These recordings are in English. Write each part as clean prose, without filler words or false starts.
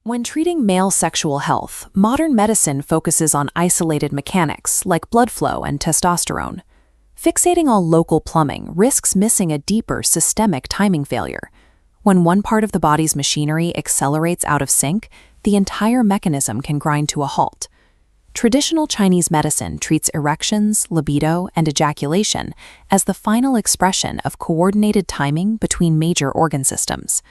When treating male sexual health, modern medicine focuses on isolated mechanics like blood flow and testosterone. Fixating on local plumbing risks missing a deeper systemic timing failure. When one part of the body's machinery accelerates out of sync, the entire mechanism can grind to a halt. Traditional Chinese medicine treats erections, libido, and ejaculation as the final expression of coordinated timing between major organ systems.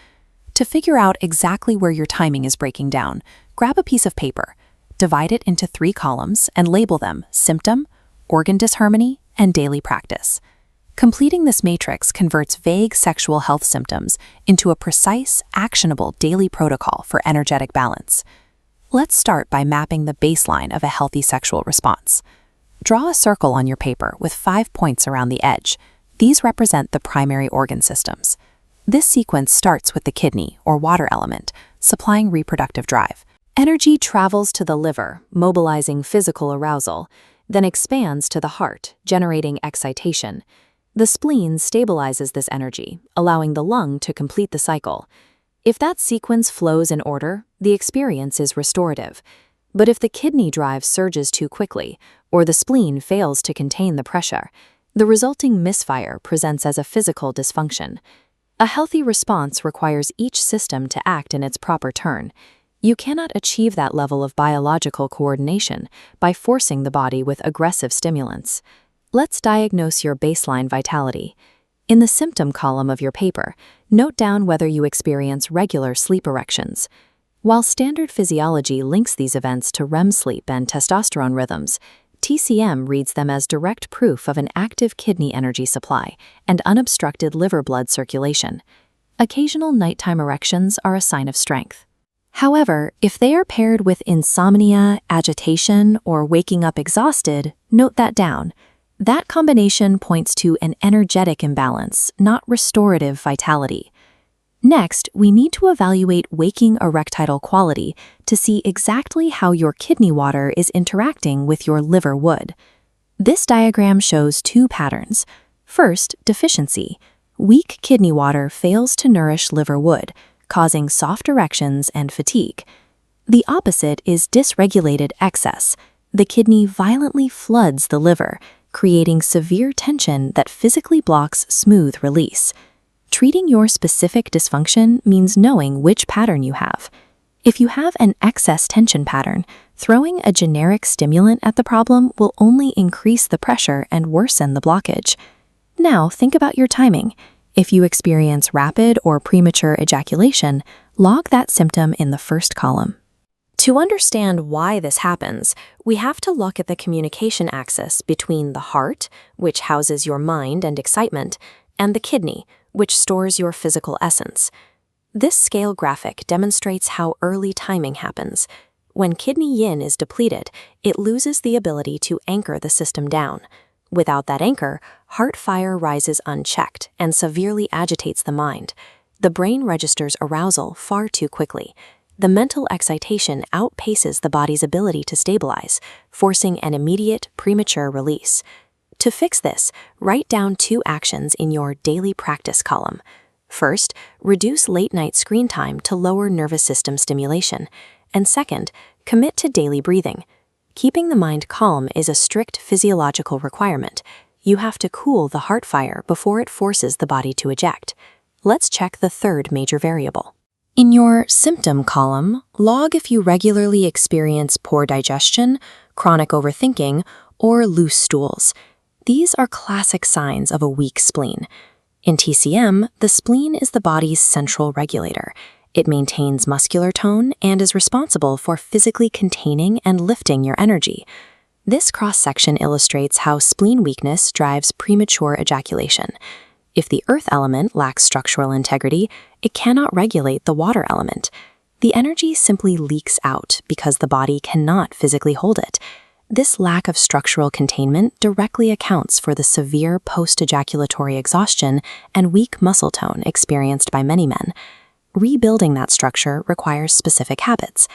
To figure out exactly where your timing is breaking down, grab a piece of paper, divide it into 3 columns, and label them symptom, organ disharmony, and daily practice. Completing this matrix converts vague sexual health symptoms into a precise, actionable daily protocol for energetic balance. Let's start by mapping the baseline of a healthy sexual response. Draw a circle on your paper with 5 points around the edge. These represent the primary organ systems. This sequence starts with the kidney, or water element, supplying reproductive drive. Energy travels to the liver, mobilizing physical arousal, then expands to the heart, generating excitation. The spleen stabilizes this energy, allowing the lung to complete the cycle. If that sequence flows in order, the experience is restorative. But if the kidney drive surges too quickly, or the spleen fails to contain the pressure, the resulting misfire presents as a physical dysfunction. A healthy response requires each system to act in its proper turn. You cannot achieve that level of biological coordination by forcing the body with aggressive stimulants. Let's diagnose your baseline vitality. In the symptom column of your paper, note down whether you experience regular sleep erections. While standard physiology links these events to REM sleep and testosterone rhythms, TCM reads them as direct proof of an active kidney energy supply and unobstructed liver blood circulation. Occasional nighttime erections are a sign of strength. However, if they are paired with insomnia, agitation, or waking up exhausted, note that down. That combination points to an energetic imbalance, not restorative vitality. Next, we need to evaluate waking erectile quality to see exactly how your kidney water is interacting with your liver wood. This diagram shows 2 patterns. First, deficiency. Weak kidney water fails to nourish liver wood, causing soft erections and fatigue. The opposite is dysregulated excess. The kidney violently floods the liver, creating severe tension that physically blocks smooth release. Treating your specific dysfunction means knowing which pattern you have. If you have an excess tension pattern, throwing a generic stimulant at the problem will only increase the pressure and worsen the blockage. Now, think about your timing. If you experience rapid or premature ejaculation, log that symptom in the first column. To understand why this happens, we have to look at the communication axis between the heart, which houses your mind and excitement, and the kidney, which stores your physical essence. This scale graphic demonstrates how early timing happens. When kidney yin is depleted, it loses the ability to anchor the system down. Without that anchor, heart fire rises unchecked and severely agitates the mind. The brain registers arousal far too quickly. The mental excitation outpaces the body's ability to stabilize, forcing an immediate, premature release. To fix this, write down 2 actions in your daily practice column. First, reduce late-night screen time to lower nervous system stimulation. And second, commit to daily breathing. Keeping the mind calm is a strict physiological requirement. You have to cool the heart fire before it forces the body to eject. Let's check the third major variable. In your symptom column, log if you regularly experience poor digestion, chronic overthinking, or loose stools. These are classic signs of a weak spleen. In TCM, the spleen is the body's central regulator. It maintains muscular tone and is responsible for physically containing and lifting your energy. This cross-section illustrates how spleen weakness drives premature ejaculation. If the earth element lacks structural integrity, it cannot regulate the water element. The energy simply leaks out because the body cannot physically hold it. This lack of structural containment directly accounts for the severe post-ejaculatory exhaustion and weak muscle tone experienced by many men. Rebuilding that structure requires specific habits.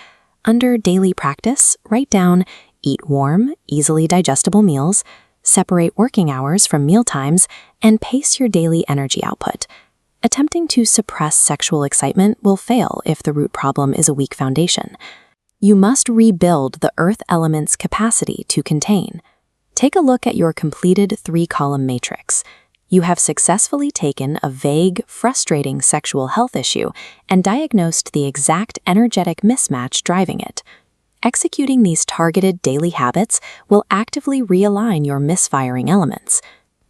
Under daily practice, write down: eat warm, easily digestible meals, separate working hours from meal times, and pace your daily energy output. Attempting to suppress sexual excitement will fail if the root problem is a weak foundation. You must rebuild the earth element's capacity to contain. Take a look at your completed 3-column matrix. You have successfully taken a vague, frustrating sexual health issue and diagnosed the exact energetic mismatch driving it. Executing these targeted daily habits will actively realign your misfiring elements.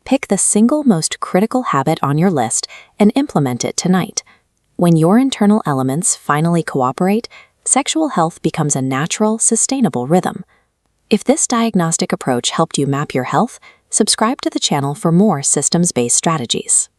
Pick the single most critical habit on your list and implement it tonight. When your internal elements finally cooperate, sexual health becomes a natural, sustainable rhythm. If this diagnostic approach helped you map your health, subscribe to the channel for more systems-based strategies.